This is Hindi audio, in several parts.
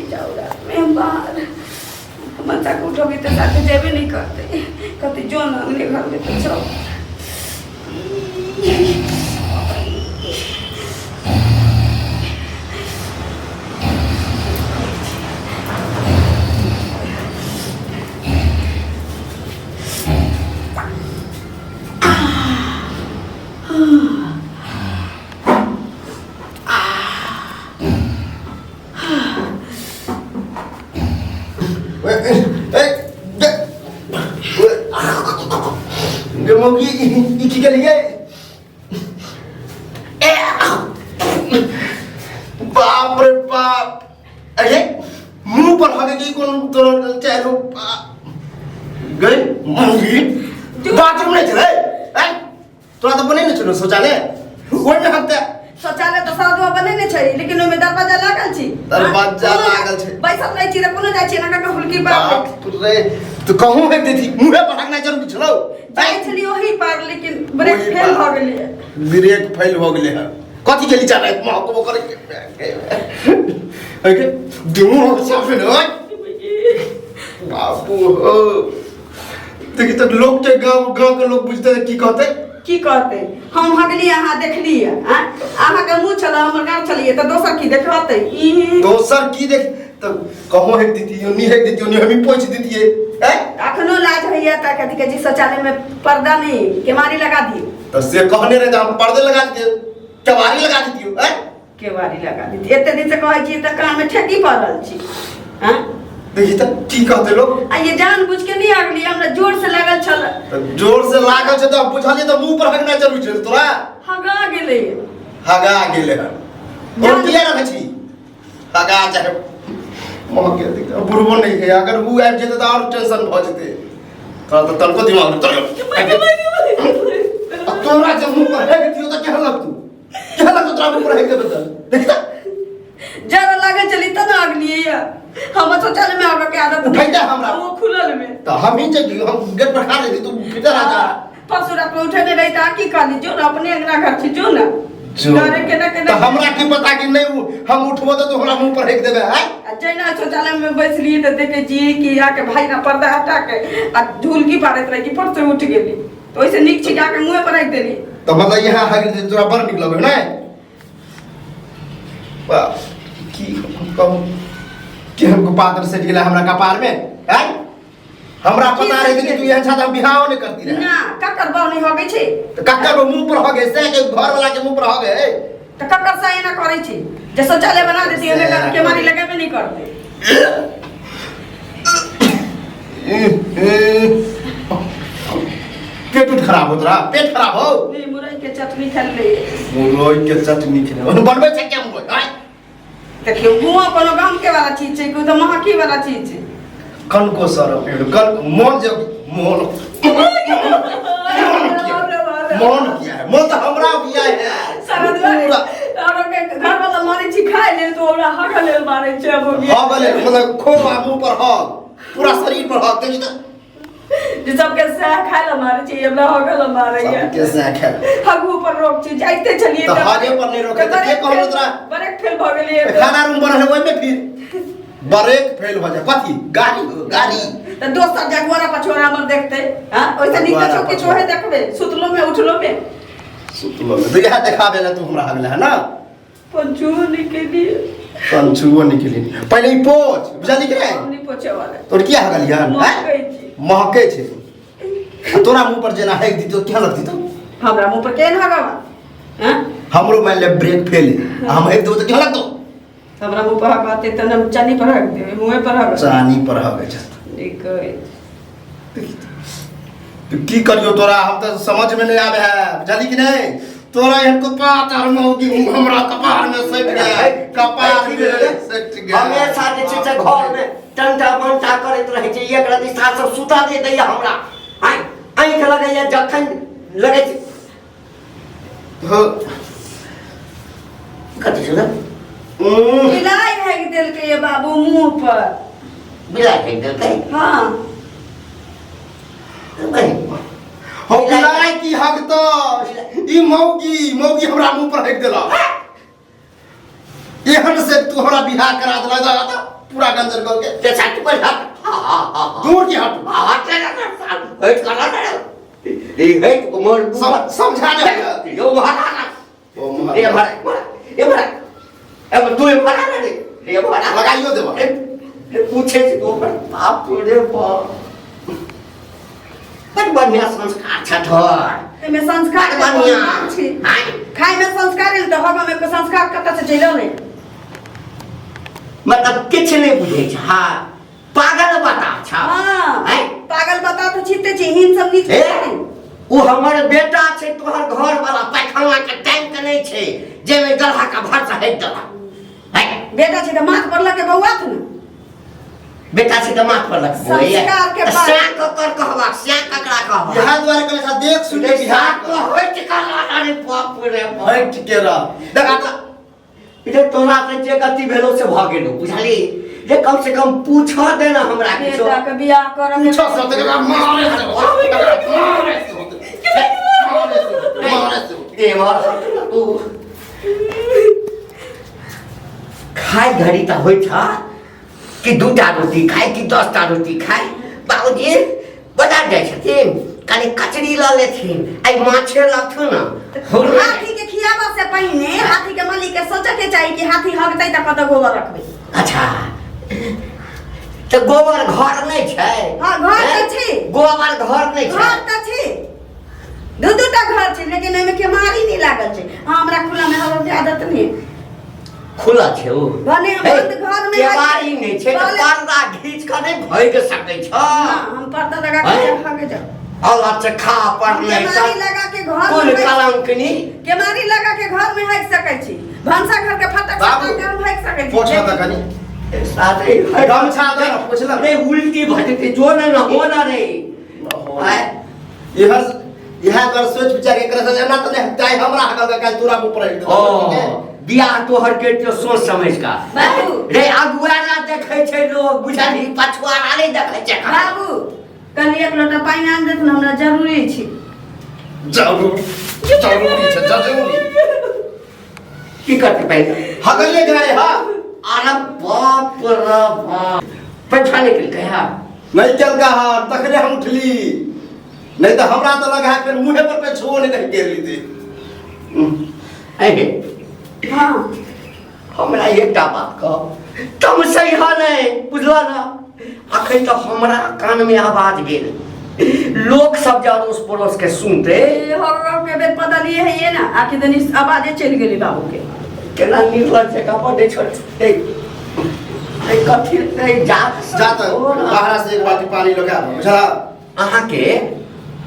जाओ रात में बाहर मचा को उठोगे तो साथ जेबे नहीं करते कहते जो ना अपने घर में तो चलो इकी के लिए बाप रे बाप अरे मुंह पर हगे की कौन तो चाहे गई मंगी बाथरूम में चले तोरा तो बने न चलो शौचालय ओइ में हकते शौचालय तो साधु बने ने छै लेकिन ओइ में दरवाजा लागल छी दरवाजा लागल छै बैसल नै छी रे कोनो जाय छी ना का हुलकी बाप रे तो कहूं है देती मुंह पर हगना जरूर छलो जाय छली ओही पार लेकिन ब्रेक फेल भ गेलै ब्रेक फेल भ गेलै है कथि के लिचा रात में को करे ओके दिमु सब न बाबू हो देखि तो लोग के गांव के लोग बुझते की कहते हम हगली अहाँ देखली हां अहाँ के मुंह छला हमर गांव छलिए त दोसर की देखते दोसर की देख तो कहूं है दीदी नी है दीदी नी हमी पूछ दीजिए हैं अखनो लाज होइया त कथि के जी शौचालय में पर्दा नहीं केवारी लगा दियो तो से कहने रे हम पर्दे लगा दिए केवारी लगा दियो हैं केवारी लगा दी एते दिन से कहै छी त कान में ठेकी पड़ल छी हां देखि त की कहते लोग आ ये जानबूझ के नहीं आगली हमरा जोर से लागल छल तो जोर से लागल छ त बुझाली त मुंह पर हगना जरूर छ तोरा हगा गेले और किया रख छी हगा चाहे मोह के देख बुरबो नहीं है अगर वो आब जेते त और टेंशन भ जेते तो तनको दिमाग तोरा जब मुंह पर हग दियो त क्या लग तोरा मुंह पर हग दे बता देख त जरा लागल चली त ना अगली हम शौचालय में आगे के आदत उठाइदा हमरा वो खुलल में तो हम ही जगी हम गेट पर खा लेती तू भीतर आ जा पसुरा पे उठे नहीं रहता की कर जो ना अपने अंगना घर छी जो ना डरे के ना तो हमरा की पता कि नहीं हम उठबो तो हमरा मुंह पर फेंक देबे है जैना शौचालय में बैठली त देखे जी कि आके भाई ना पर्दा हटा के आ धूल की पारत रही कि पर से उठ गेली तो ओइसे नीक छिका के मुंह पर रख देली तो मतलब यहां हग तोरा बड़ निक लगे ना वाह की कहूं कि हमको पादर सेट गेला हमरा कपार में हैं हमरा पता रहे कि तू यहां छाता बिहाव नहीं करती रहे ना कक्कर बाव नहीं होगे छी तो कक्कर मुंह पर होगे से के घर वाला के मुंह पर होगे तो कक्कर सही ना करे छी जे शौचालय बना देती है ना के मारी लगे में नहीं करते पेट खराब हो तोरा पेट खराब हो नहीं मुरई के चटनी खा ले मुरई के चटनी खा बनबै छै क्या मुरई देखियो गुआ कोनो गांव के वाला चीज छै कि तो महकी वाला चीज छै कन को सर पेड़ कन मन जब मन किया है मन तो हमरा किया है सरद और के घर वाला मारे छी खाए ले तो हमरा हगले मारे छै हो गया हगले मतलब खूब मुंह पर हग पूरा शरीर पर हग देखि त जे सब के से खाए ला मारे छी हमरा हगले मारे है सब के से खाए हगू पर रोक छी जाइते चलिए तो हगे पर नहीं रोके त के कहलो तोरा ब्रेक फेल भ गेलिए खाना रूम बनल है ओइ में फिर ब्रेक फेल हो जाए कथि गाड़ी त दोसर जगवारा पछोरा हमर देखते हां ओइसे निक तो के छोहे देखबे सुतलो में उठलो में देखा देखाबे ला तू हमरा हगला है ना पंचुओ निकली पहले ही पोछ बुझाली के नहीं पोछे वाला तोर किया हगलिया हैं महके छे तोरा मुंह पर जेना हेक दी तो क्या लगती तो हमरा मुंह पर केन हगावा हैं हमरो मान ले ब्रेक फेल हम हेक देबो तो क्या लगतो हमरा मुंह पर हगाते त हम चानी पर हग देबे मुंह पर हग चानी पर हगे छ ठीक है तो की करियो तोरा हम तो समझ में नहीं आवे है बुझाली कि नहीं तोरा एहन को पातर मौगी हमरा कपार में सट गया कपार में सट गया हमेशा जे छै घर में टंटा बनटा करैत रहै छै एक रति साथ सब सुता दे दैया हमरा आंख लगैया जखन लगै छै हो कथि छै बिलाई फेंक देल के ये बाबू मुंह पर बिलाई फेंक देल के हां हम बिलाई की हक तो ई मौगी हमरा मुंह पर फेंक देला से तू हमरा बियाह करा दला जा पूरा गंजर को के ते साथ पर हां दूर की हट हट हट करा ए हट उमर समझा दे यो मारा ओ मारा ये मारा अब तू ये मारा रे ये मारा लगाइयो देबा पूछे तो बाप रे बाप बड़ बढ़िया संस्कार छ थोर एमे संस्कार बढ़िया खाए में संस्कार है तो हवा में को संस्कार कत से चलो ने मतलब किछ नहीं बुझे छ हां पागल बता छ हां पागल बता तो छिते छी हिन सब नीचे वो हमर बेटा छे तोहर घर वाला पैखाना के टैंक नहीं छे जे में गधा का भरसा है दला बेटा छे त माथ पड़ला के बौआ थ न बेटा से माथ पर लग संस्कार के बात श्याम कर कहवा श्याम ककरा कहवा यहां द्वारे कले सा देख सुन बिहार को होइत कला अरे बाप रे हट के रह देखा त इधे तोरा से जे गति भेलो से भ गेलो बुझाली जे कम से कम पूछो दे ना हमरा किछो बेटा के बियाह कर के पूछो सब तक मारे ए मार तू खाई घड़ी त होई था कि 2टा रोटी खाए कि 10टा रोटी खाए बाबूजी बाजार जाय छथिन कनी कचरी ल लेथिन आई माछे लथु न हाथी के खियाबा से पहले हाथी के मालिक के सोचे के चाहिए कि हाथी हगतै त कत गोबर रखबै अच्छा तो गोबर घर नहीं छै हां घर त छै गोबर घर नहीं छै घर त छै दू-दूटा घर छै लेकिन एमे के मारी नहीं लागल छै हमरा खुला में हवा के आदत नहीं खुला छै ओ भने बंद घर में केवारी नहीं छै तो पर्दा खींच के नहीं भय के सकै छ हम पर्दा लगा के भागे जा औला से खा पर नहीं केवारी लगा के घर कुल में कलंकनी केवारी लगा के घर में हक सकै छी भंसा घर के फटक फटक के हम हक सकै छी पोछा त कनी साथे गमछा दे ना पोछला रे उल्टी भजते जो न हो ना रे यह अगर सोच विचार के करे से ना त नहीं चाहे हमरा हगल का तोरा ऊपर है ओ बियाह तोहर के तो सोच समझ का बाबू रे अगुआरा देखे छै लोग बुझाली पछुआरा नहीं देखे छै बाबू कल एक लोटा पानी आन देत हमरा जरूरी छी जरूरी छै जरूरी की करते पहले हगले गए हां अरे बाप रे बाप पछाने के कहा नहीं चल का हां तखने हम उठली नहीं तो हमरा तो लगा फिर मुंह पर पे छो नहीं कह गेली थी ए हां हमरा एकटा बात कह तुम सही है नहीं बुझला ना अखन तो हमरा कान में आवाज गेल लोग सब जरोस पड़ोस के सुनते हो के बेट बदलिए है ये ना आखिर दिन आवाज चल गेली बाबू के केना निर्लज से का पड़े छोड़ ए कथि ए जा तो बाहर से एक बाल्टी पानी लगा बुझला अहाँ के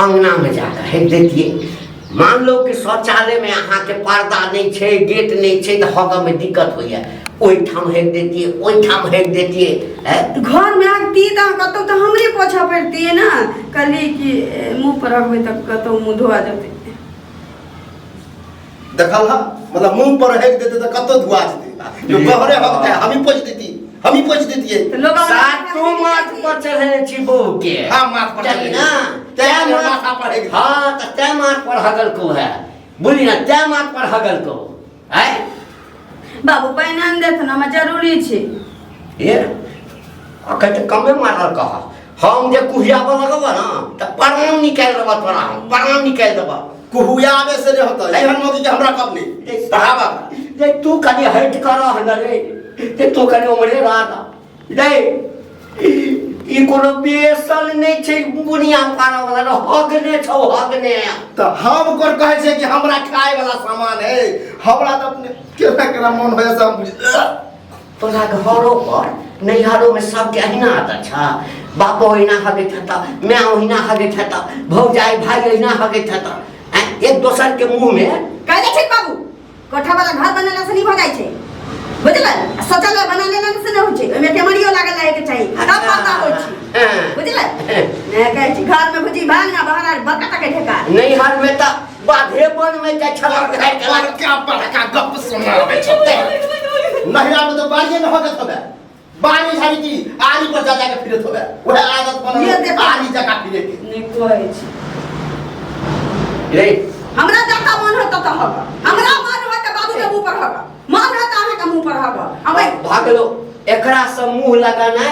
अंगना में जाकर हेक देतिए मान लो कि शौचालय में अहाँ के पर्दा नहीं छे गेट नहीं छे तो हग में दिक्कत होइए ओई ठाम हेक देतिए ओई ठाम हेक देतिए घर में आती त कतो तो हमरे पोछा पड़ती है ना कली कि मुंह पर रखबे त कतो मुंह धोआ जते देखल हा मतलब मुंह पर हेक देते तो कतो धुआ जते जो गहरे हक है हम ही पोछ देती तो लोग सातों माथ पर चढ़े छी बहू के हां माथ पर चली ना ते माथा पर हेक हां त ते माथ पर हगल को है बोली ना ते माथ पर हगल को है बाबू पैनान देत ना मैं जरूरी छी ये अखन त कमे मारल कह हम जे कुहियाबा लगबा ना त प्रणाम निकाल देबा तोरा हम प्रणाम निकाल देबा कुहुयाबे से नहीं होता एहन मोदी के हमरा कब नहीं बढ़ावा जे तू कनी हट कर न रे ते तू कनी उमरे रहा दे ई कोनो बेसल नहीं छै बुनिया पारा वाला हगने छौ हगने तो हम कोर कहे छै कि हमरा खाए वाला सामान है हमरा तो अपने केना मन होय से हम तोरा घरो पर नैहरो में सब के अहिना आदत छ बापो ओहिना हगे था मैं ओहिना हगे था भौजाई भाई ओहिना हगे था एक दोसर के मुंह में कहले छै बाबू कोठा वाला घर बनेला से नहीं हो जाय छै बुझला शौचालय बना लेना से नहीं हो छै ओमे केमरियो लागल रहे के चाहिए तब पता हो छै बुझला ने कहै छी घर में भुजी भांगा बाहर बकटा के ढेका नैहर में त बाधे बन में जा छला खाए के क्या बड़का गप सुनावे छते नहिरा में तो बारिये न होगत होबे बारी झाड़ी की आरी पर जा के फिरत होबे ओहे आदत बनल आरी जका फिरे के नहीं कहै छी रे हमरा जका मन होत त होगा हमरा मन होत बाबू के मुंह पर होगा मन होत अहाँ के मुंह पर होगा हम भागलो एकरा से मुंह लगाना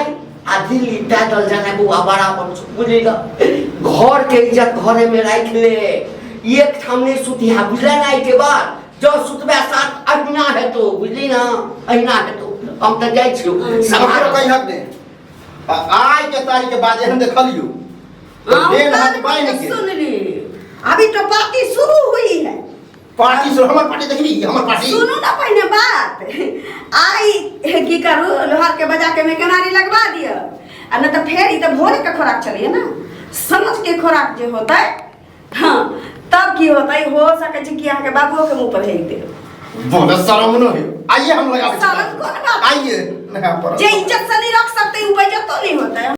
आ दिल्ली पैदल जाना बुआ बराबर बुझेगा। घर के इज्जत घरे में रख ले, एक ठामने सुतिया बुझले ना के बाद जो सुतबे साथ अहिना है तो बुझली ना, अहिना है तो हम तो जाय छियो समारो कहीं हक दे आज के तारीख के बाद हम देखलियो देन हाथ पाए नहीं के सुन ली अभी तो पार्टी शुरू हुई है। पार्टी से हमर पार्टी देखली हमर पार्टी सुनो ना पहले बात आई की करू लोहार के बजा के में किनारी लगवा दिया आ न तो फिर ई तो भोरे के खोराक चलिए ना समझ के खोराक जो होता है हाँ तब की होता है हो सके कि यहाँ के बाबुओं के मुंह पर भेज दे बहुत शर्म न है। आइए हम लगा शर्म कौन बात आइए जे इज्जत से नहीं रख सकते ऊपर इज्जत तो नहीं होता है।